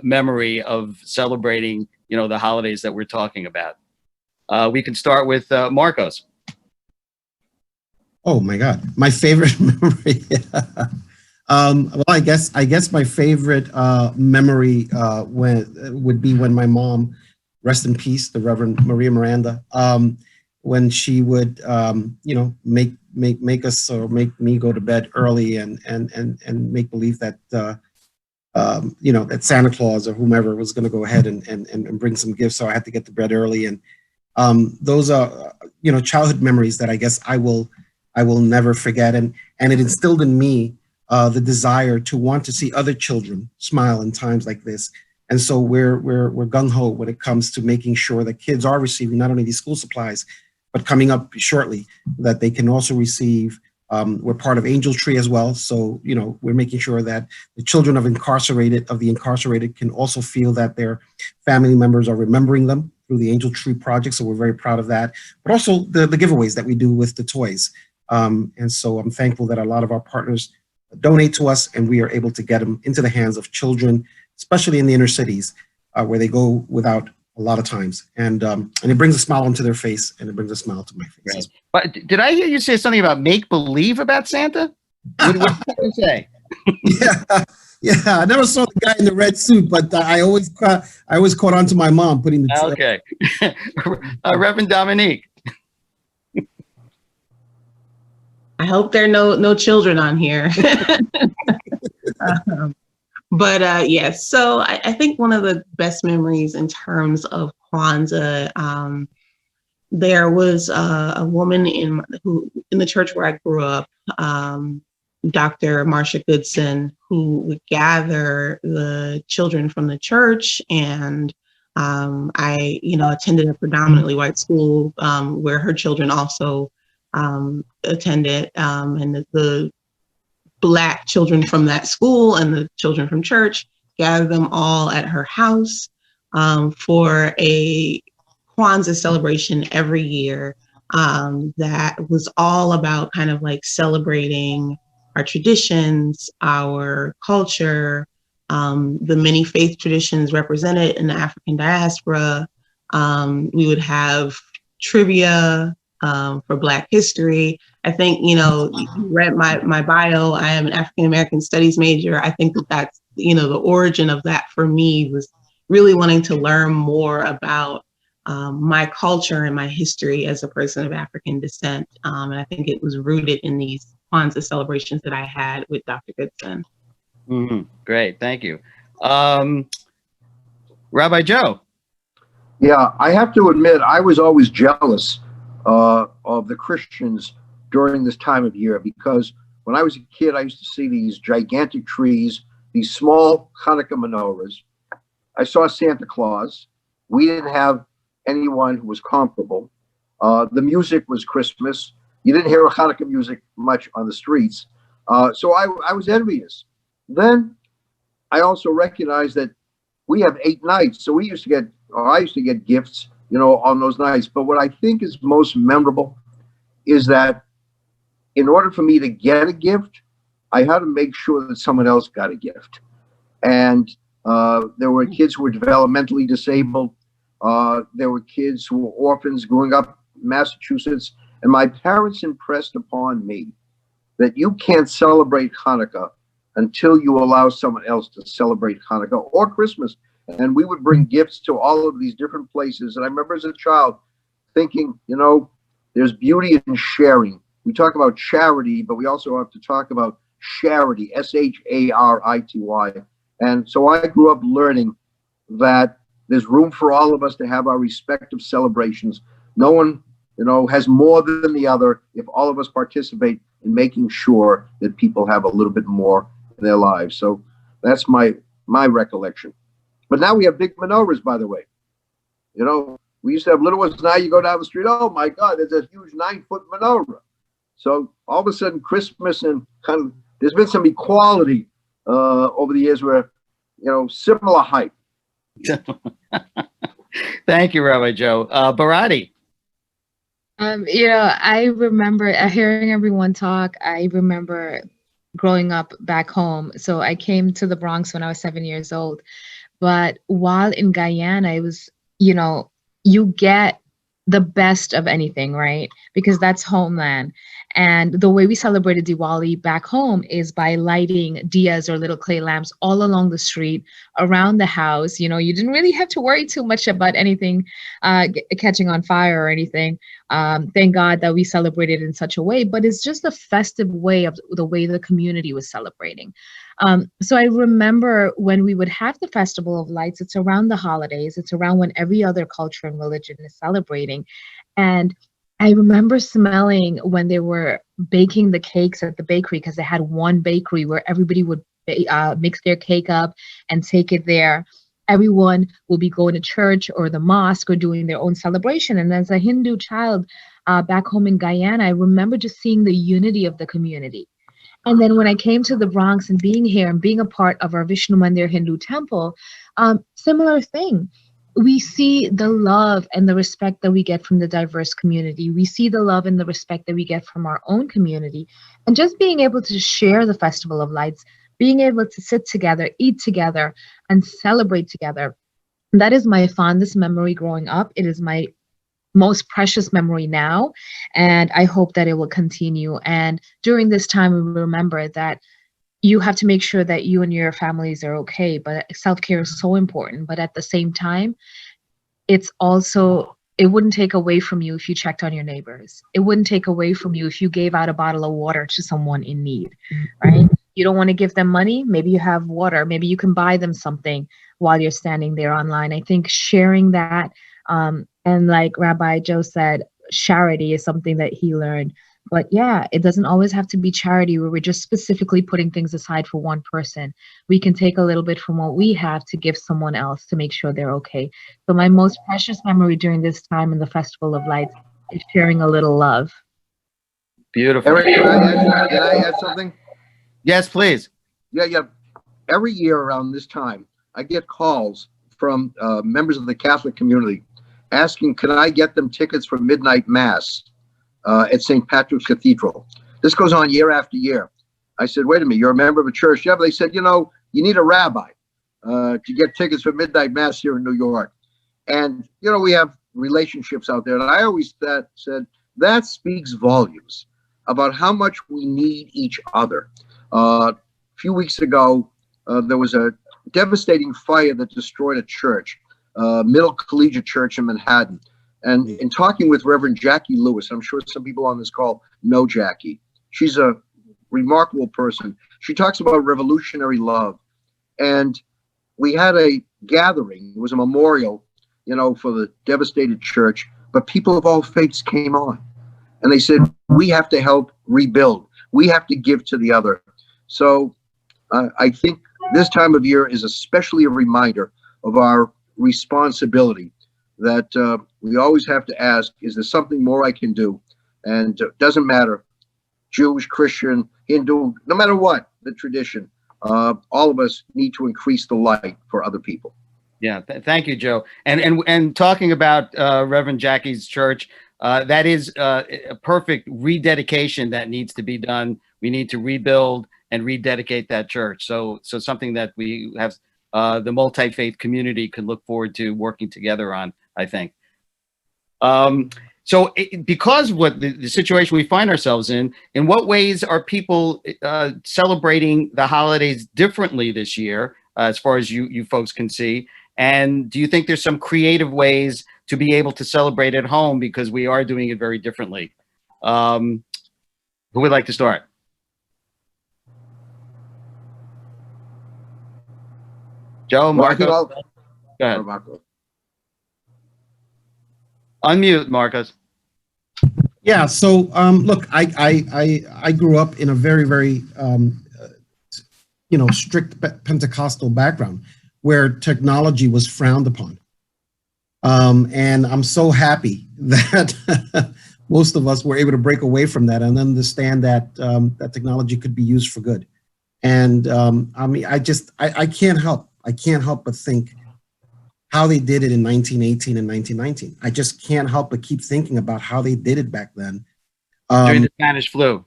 memory of celebrating, the holidays that we're talking about? We can start with Marcos. Oh my God, my favorite memory. Well, I guess my favorite memory would be when my mom, rest in peace, the Reverend Maria Miranda, when she would make us or make me go to bed early and make believe that that Santa Claus or whomever was going to go ahead and bring some gifts, so I had to get to bed early. And those are childhood memories that I guess I will never forget, and it instilled in me the desire to want to see other children smile in times like this. And so we're gung-ho when it comes to making sure that kids are receiving not only these school supplies, but coming up shortly that they can also receive. We're part of Angel Tree as well, so we're making sure that the children of the incarcerated can also feel that their family members are remembering them through the Angel Tree project. So we're very proud of that, but also the giveaways that we do with the toys. And so I'm thankful that a lot of our partners donate to us, and we are able to get them into the hands of children, especially in the inner cities, where they go without a lot of times. And it brings a smile onto their face, and it brings a smile to my face. Right. But did I hear you say something about make believe about Santa? What did you say? Yeah. I never saw the guy in the red suit, but I always caught on to my mom putting the. Okay. Reverend Dominique. I hope there are no children on here. But yes, so I think one of the best memories in terms of Kwanzaa, there was a woman in the church where I grew up, Dr. Marcia Goodson, who would gather the children from the church, and I attended a predominantly white school where her children also attended, and the Black children from that school and the children from church gathered them all at her house for a Kwanzaa celebration every year that was all about kind of like celebrating our traditions, our culture, the many faith traditions represented in the African diaspora. We would have trivia for Black history. I think, you read my bio, I am an African American studies major. I think that's, the origin of that for me was really wanting to learn more about my culture and my history as a person of African descent. And I think it was rooted in these Kwanzaa celebrations that I had with Dr. Goodson. Mm-hmm. Great, thank you. Rabbi Joe. Yeah, I have to admit, I was always jealous of the Christians during this time of year, because when I was a kid, I used to see these gigantic trees, these small Hanukkah menorahs. I saw Santa Claus. We didn't have anyone who was comparable. The music was Christmas. You didn't hear Hanukkah music much on the streets. So I was envious. Then I also recognized that we have 8 nights. So I used to get gifts, on those nights. But what I think is most memorable is that in order for me to get a gift, I had to make sure that someone else got a gift. And there were kids who were developmentally disabled. There were kids who were orphans growing up in Massachusetts. And my parents impressed upon me that you can't celebrate Hanukkah until you allow someone else to celebrate Hanukkah or Christmas. And we would bring gifts to all of these different places. And I remember as a child thinking, there's beauty in sharing. We talk about charity, but we also have to talk about charity, S-H-A-R-I-T-Y. And so I grew up learning that there's room for all of us to have our respective celebrations. No one, has more than the other if all of us participate in making sure that people have a little bit more in their lives. So that's my recollection. But now we have big menorahs, by the way. We used to have little ones. Now you go down the street, oh my God, there's a huge 9-foot menorah. So all of a sudden, Christmas and kind of, there's been some equality over the years where, similar height. Thank you, Rabbi Joe. Barati. I remember hearing everyone talk. I remember growing up back home. So I came to the Bronx when I was 7 years old. But while in Guyana, it was, you get the best of anything, right? Because that's homeland. And the way we celebrated Diwali back home is by lighting diyas or little clay lamps all along the street, around the house. You didn't really have to worry too much about anything catching on fire or anything. Thank God that we celebrated in such a way, but it's just a festive way of the way the community was celebrating. So I remember when we would have the Festival of Lights, it's around the holidays, it's around when every other culture and religion is celebrating. And I remember smelling when they were baking the cakes at the bakery, because they had one bakery where everybody would mix their cake up and take it there. Everyone will be going to church or the mosque or doing their own celebration. And as a Hindu child back home in Guyana, I remember just seeing the unity of the community. And then when I came to the Bronx and being here and being a part of our Vishnu Mandir Hindu temple, similar thing. We see the love and the respect that we get from the diverse community. We see the love and the respect that we get from our own community. And just being able to share the Festival of Lights, being able to sit together, eat together, and celebrate together. That is my fondest memory growing up. It is my most precious memory now, and I hope that it will continue. And during this time, we remember that you have to make sure that you and your families are okay, but self-care is so important. But at the same time, it wouldn't take away from you if you checked on your neighbors. It wouldn't take away from you if you gave out a bottle of water to someone in need, right? You don't want to give them money, maybe you have water, maybe you can buy them something while you're standing there online. I think sharing that, and like Rabbi Joe said, charity is something that he learned. But yeah, it doesn't always have to be charity where we're just specifically putting things aside for one person. We can take a little bit from what we have to give someone else to make sure they're okay. So my most precious memory during this time in the Festival of Lights is sharing a little love. Beautiful. Eric, can I add something? Yes, please. Yeah. Every year around this time, I get calls from members of the Catholic community asking, can I get them tickets for midnight mass at St. Patrick's Cathedral? This goes on year after year. I said, wait a minute, you're a member of a church? Yeah, but they said, you need a rabbi to get tickets for midnight mass here in New York. And, we have relationships out there. And I always said, that speaks volumes about how much we need each other. A few weeks ago, there was a devastating fire that destroyed a church, Middle Collegiate Church in Manhattan. And in talking with Reverend Jackie Lewis, I'm sure some people on this call know Jackie. She's a remarkable person. She talks about revolutionary love. And we had a gathering. It was a memorial, for the devastated church. But people of all faiths came on. And they said, we have to help rebuild. We have to give to the other. So I think this time of year is especially a reminder of our responsibility that we always have to ask, is there something more I can do? And it doesn't matter, Jewish, Christian, Hindu, no matter what the tradition, all of us need to increase the light for other people. Yeah, thank you, Joe. And talking about Reverend Jackie's church, that is a perfect rededication that needs to be done. We need to rebuild and rededicate that church. So something that we have the multi-faith community can look forward to working together on, I think. Because what the situation we find ourselves in what ways are people celebrating the holidays differently this year, as far as you folks can see? And do you think there's some creative ways to be able to celebrate at home, because we are doing it very differently? Who would like to start? Joe, Marcos? Go ahead. Unmute, Marcos. Yeah. So look, I grew up in a very, very strict Pentecostal background where technology was frowned upon, and I'm so happy that most of us were able to break away from that and understand that that technology could be used for good. And I mean, I can't help but think how they did it in 1918 and 1919. I just can't help but keep thinking about how they did it back then. During the Spanish flu.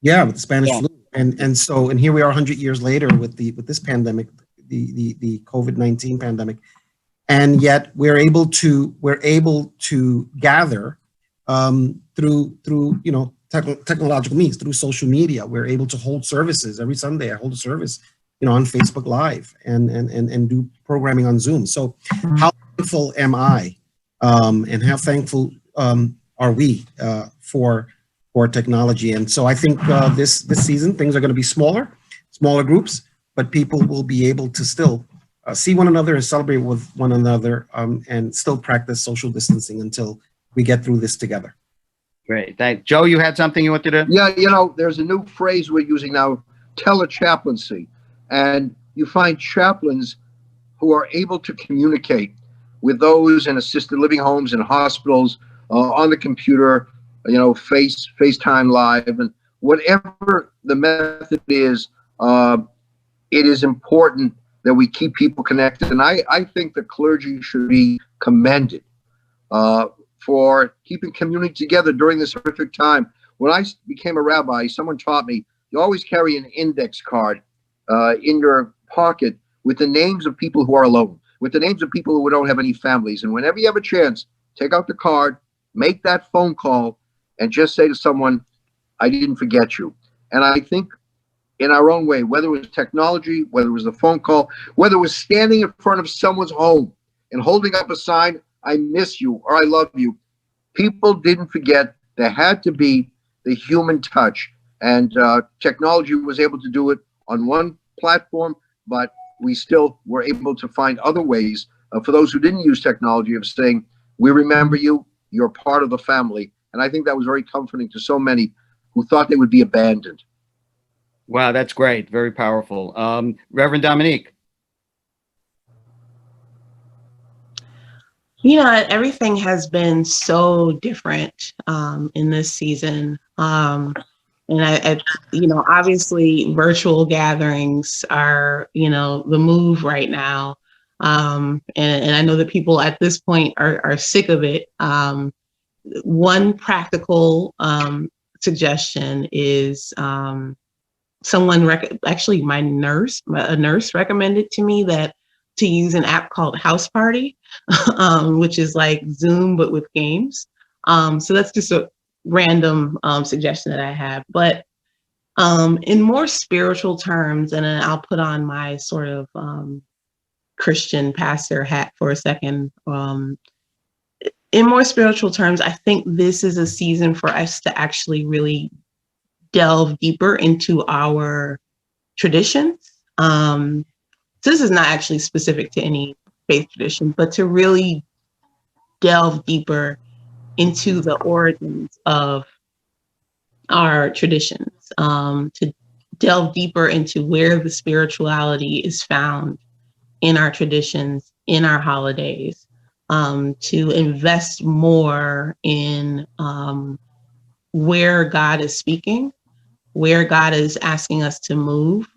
Yeah, with the Spanish flu. And here we are 100 years later with this pandemic, the COVID-19 pandemic. And yet we're able to gather through technological means, through social media. We're able to hold services every Sunday. I hold a service, on Facebook Live and do programming on Zoom. So how thankful am I, and how thankful are we for technology? And so I think this season things are going to be smaller groups, but people will be able to still see one another and celebrate with one another, and still practice social distancing until we get through this together. Great. Thanks. Joe, you had something you wanted to? Yeah, there's a new phrase we're using now, telechaplaincy. And you find chaplains who are able to communicate with those in assisted living homes and hospitals, on the computer, FaceTime Live, and whatever the method is, it is important that we keep people connected. And I think the clergy should be commended for keeping community together during this horrific time. When I became a rabbi, someone taught me, you always carry an index card in your pocket with the names of people who are alone, with the names of people who don't have any families. And whenever you have a chance, take out the card, make that phone call, and just say to someone, I didn't forget you. And I think in our own way, whether it was technology, whether it was the phone call, whether it was standing in front of someone's home and holding up a sign, I miss you or I love you, people didn't forget. There had to be the human touch. And technology was able to do it on one platform, but we still were able to find other ways for those who didn't use technology of saying, we remember you, you're part of the family. And I think that was very comforting to so many who thought they would be abandoned. Wow, that's great. Very powerful. Reverend Dominique. Everything has been so different in this season. And I obviously virtual gatherings are, the move right now. And I know that people at this point are sick of it. One practical suggestion is actually a nurse recommended to me to use an app called House Party, which is like Zoom, but with games. So that's just a random suggestion that I have. But in more spiritual terms, and then I'll put on my sort of Christian pastor hat for a second. In more spiritual terms, I think this is a season for us to actually really delve deeper into our traditions. So this is not actually specific to any faith tradition, but to really delve deeper into the origins of our traditions, to delve deeper into where the spirituality is found in our traditions, in our holidays, to invest more in where God is speaking, where God is asking us to move,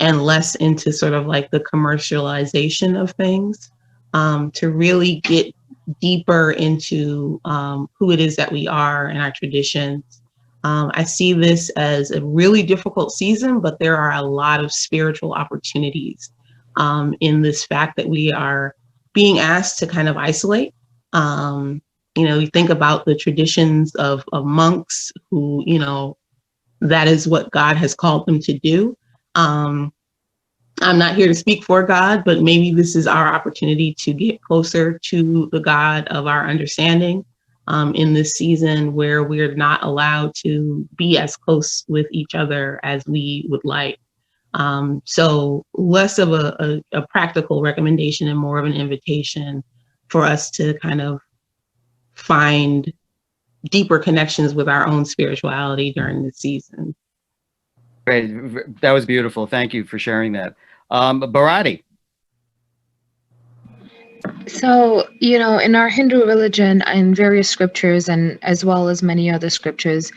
and less into sort of like the commercialization of things, to really get deeper into who it is that we are and our traditions. I see this as a really difficult season, but there are a lot of spiritual opportunities in this fact that we are being asked to kind of isolate. You think about the traditions of monks who, that is what God has called them to do. I'm not here to speak for God, but maybe this is our opportunity to get closer to the God of our understanding in this season where we're not allowed to be as close with each other as we would like. So less of a practical recommendation and more of an invitation for us to kind of find deeper connections with our own spirituality during this season. Great. That was beautiful. Thank you for sharing that. Bharati. So, in our Hindu religion and various scriptures, and as well as many other scriptures,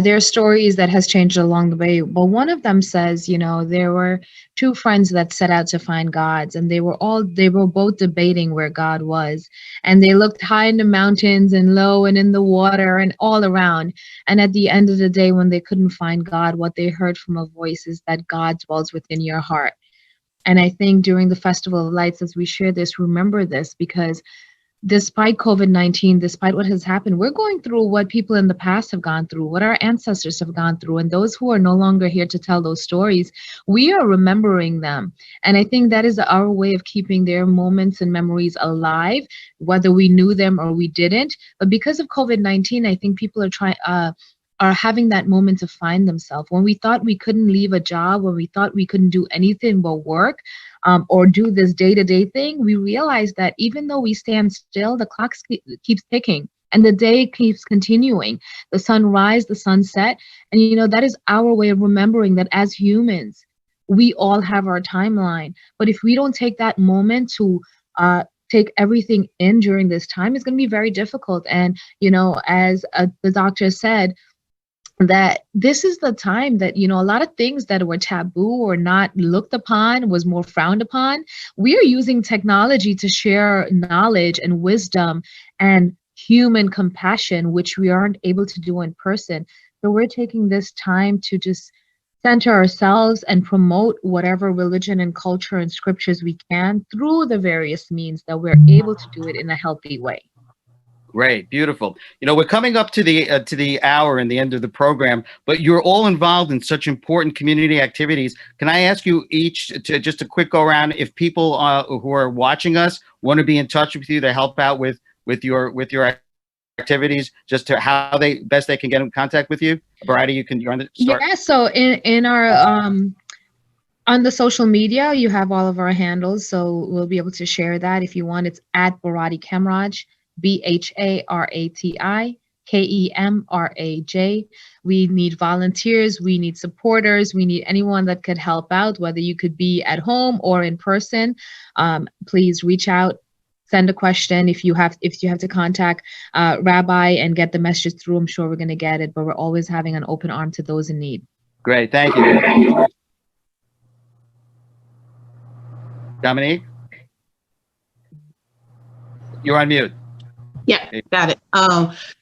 there are stories that has changed along the way. But one of them says, there were two friends that set out to find gods, and they were both debating where God was. And they looked high in the mountains and low and in the water and all around. And at the end of the day, when they couldn't find God, what they heard from a voice is that God dwells within your heart. And I think during the Festival of Lights, as we share this, remember this, because despite COVID-19, despite what has happened, we're going through what people in the past have gone through, what our ancestors have gone through. And those who are no longer here to tell those stories, we are remembering them. And I think that is our way of keeping their moments and memories alive, whether we knew them or we didn't. But because of COVID-19, I think people are having that moment to find themselves. When we thought we couldn't leave a job, when we thought we couldn't do anything but work, or do this day-to-day thing, we realized that even though we stand still, the clock keeps ticking and the day keeps continuing. The sun rise, the sun set, and that is our way of remembering that as humans, we all have our timeline. But if we don't take that moment to take everything in during this time, it's going to be very difficult. And as the doctor said, that this is the time that a lot of things that were taboo or not looked upon, was more frowned upon. We are using technology to share knowledge and wisdom and human compassion, which we aren't able to do in person. So we're taking this time to just center ourselves and promote whatever religion and culture and scriptures we can through the various means that we're able to do it in a healthy way. Great, beautiful. We're coming up to the hour and the end of the program, but you're all involved in such important community activities. Can I ask you each to just a quick go around, if people who are watching us want to be in touch with you to help out with your activities, just to how they can get in contact with you? Barati, you're on the start. Yeah. So in our on the social media, you have all of our handles, so we'll be able to share that if you want. It's at Barati Kemraj. BHARATI KEMRAJ. We need volunteers, we need supporters, we need anyone that could help out, whether you could be at home or in person. Please reach out, send a question. If you have to contact Rabbi and get the message through, I'm sure we're going to get it, but we're always having an open arm to those in need. Great, thank you. Dominique? You're on mute. Yeah, got it.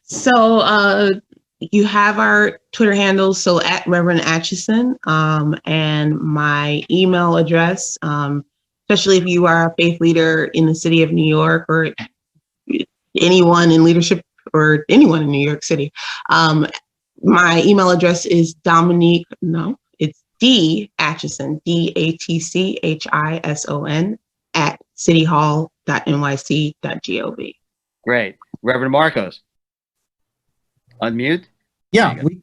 So you have our Twitter handles, so at Reverend Atchison, and my email address, especially if you are a faith leader in the city of New York, or anyone in leadership, or anyone in New York City. My email address is D Atchison, DATCHISON at cityhall.nyc.gov. Great. Reverend Marcos, unmute. Yeah, we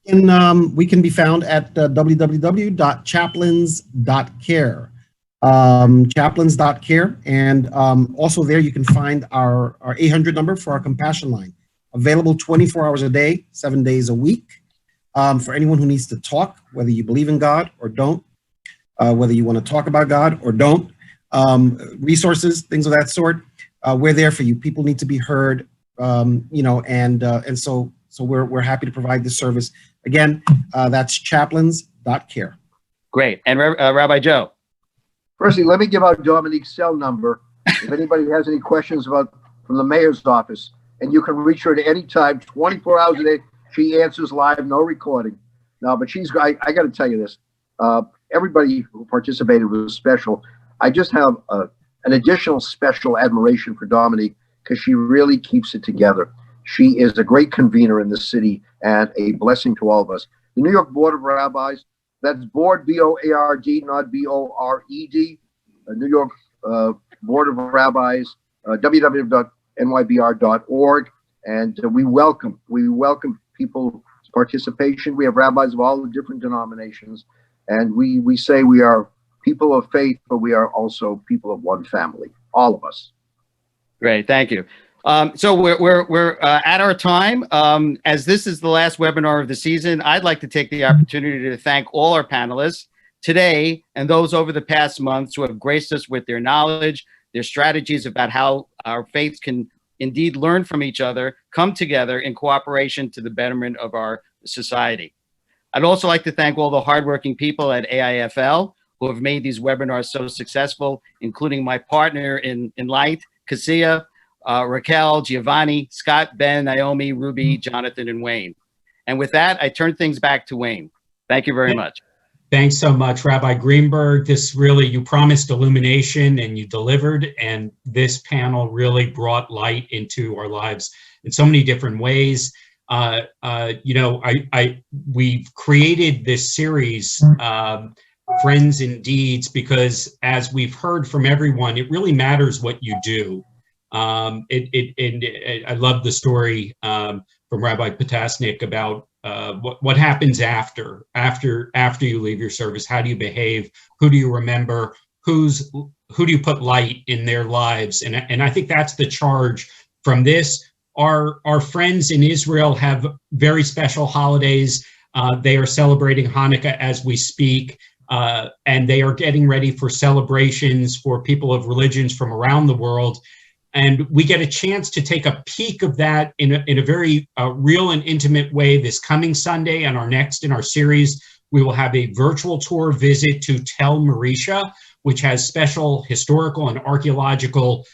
can be found at www.chaplains.care. Chaplains.care, and also there you can find our 800 number for our compassion line, available 24 hours a day, 7 days a week, for anyone who needs to talk, whether you believe in God or don't, whether you want to talk about God or don't, resources, things of that sort. We're there for you. People need to be heard, and so we're happy to provide this service. Again, that's chaplains.care. Great. And Rabbi Joe? Firstly, let me give out Dominique's cell number. If anybody has any questions from the mayor's office, and you can reach her at any time, 24 hours a day. She answers live, no recording. No, but I got to tell you this. Everybody who participated was special. I just have an additional special admiration for Dominique, because she really keeps it together. She is a great convener in the city and a blessing to all of us. The New York Board of Rabbis, that's board, B-O-A-R-D, not B-O-R-E-D. New York Board of Rabbis, www.nybr.org. And we welcome people's participation. We have rabbis of all the different denominations. And we say we are people of faith, but we are also people of one family, all of us. Great, thank you. So we're at our time. As this is the last webinar of the season, I'd like to take the opportunity to thank all our panelists today and those over the past months who have graced us with their knowledge, their strategies about how our faiths can indeed learn from each other, come together in cooperation to the betterment of our society. I'd also like to thank all the hardworking people at AIFL who have made these webinars so successful, including my partner in light, Cassia, Raquel, Giovanni, Scott, Ben, Naomi, Ruby, Jonathan, and Wayne. And with that, I turn things back to Wayne. Thank you very much. Thanks so much, Rabbi Greenberg. This really, you promised illumination and you delivered, and this panel really brought light into our lives in so many different ways. You know, we've created this series, Friends in Deeds, because as we've heard from everyone, it really matters what you do. I love the story from Rabbi Potasnik about what happens after you leave your service. How do you behave? Who do you remember? Who do you put light in their lives? And I think that's the charge from this. Our friends in Israel have very special holidays. They are celebrating Hanukkah as we speak, and they are getting ready for celebrations for people of religions from around the world. And we get a chance to take a peek of that in a very real and intimate way this coming Sunday. And next in our series, we will have a virtual tour visit to Tel Marisha, which has special historical and archaeological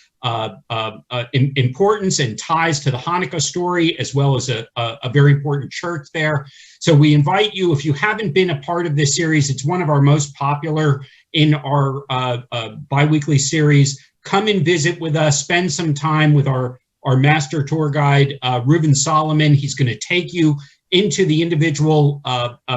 importance and ties to the Hanukkah story, as well as a very important church there. So we invite you, if you haven't been a part of this series, it's one of our most popular in our biweekly series. Come and visit with us, spend some time with our master tour guide, Reuben Solomon. He's going to take you into the individual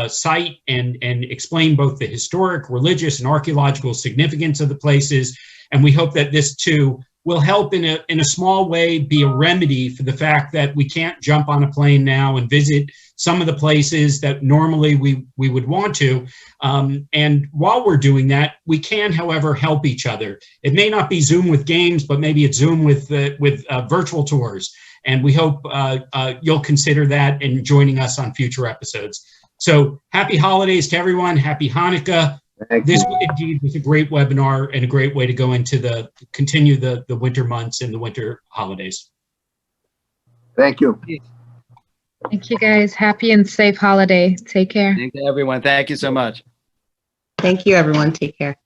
site and explain both the historic, religious, and archaeological significance of the places. And we hope that this too will help in a small way be a remedy for the fact that we can't jump on a plane now and visit some of the places that normally we would want to. And while we're doing that, we can, however, help each other. It may not be Zoom with games, but maybe it's Zoom with virtual tours. And we hope you'll consider that in joining us on future episodes. So happy holidays to everyone. Happy Hanukkah. This indeed was a great webinar and a great way to go into continue the winter months and the winter holidays. Thank you. Thank you, guys. Happy and safe holiday. Take care. Thank you, everyone. Thank you so much. Thank you, everyone. Take care.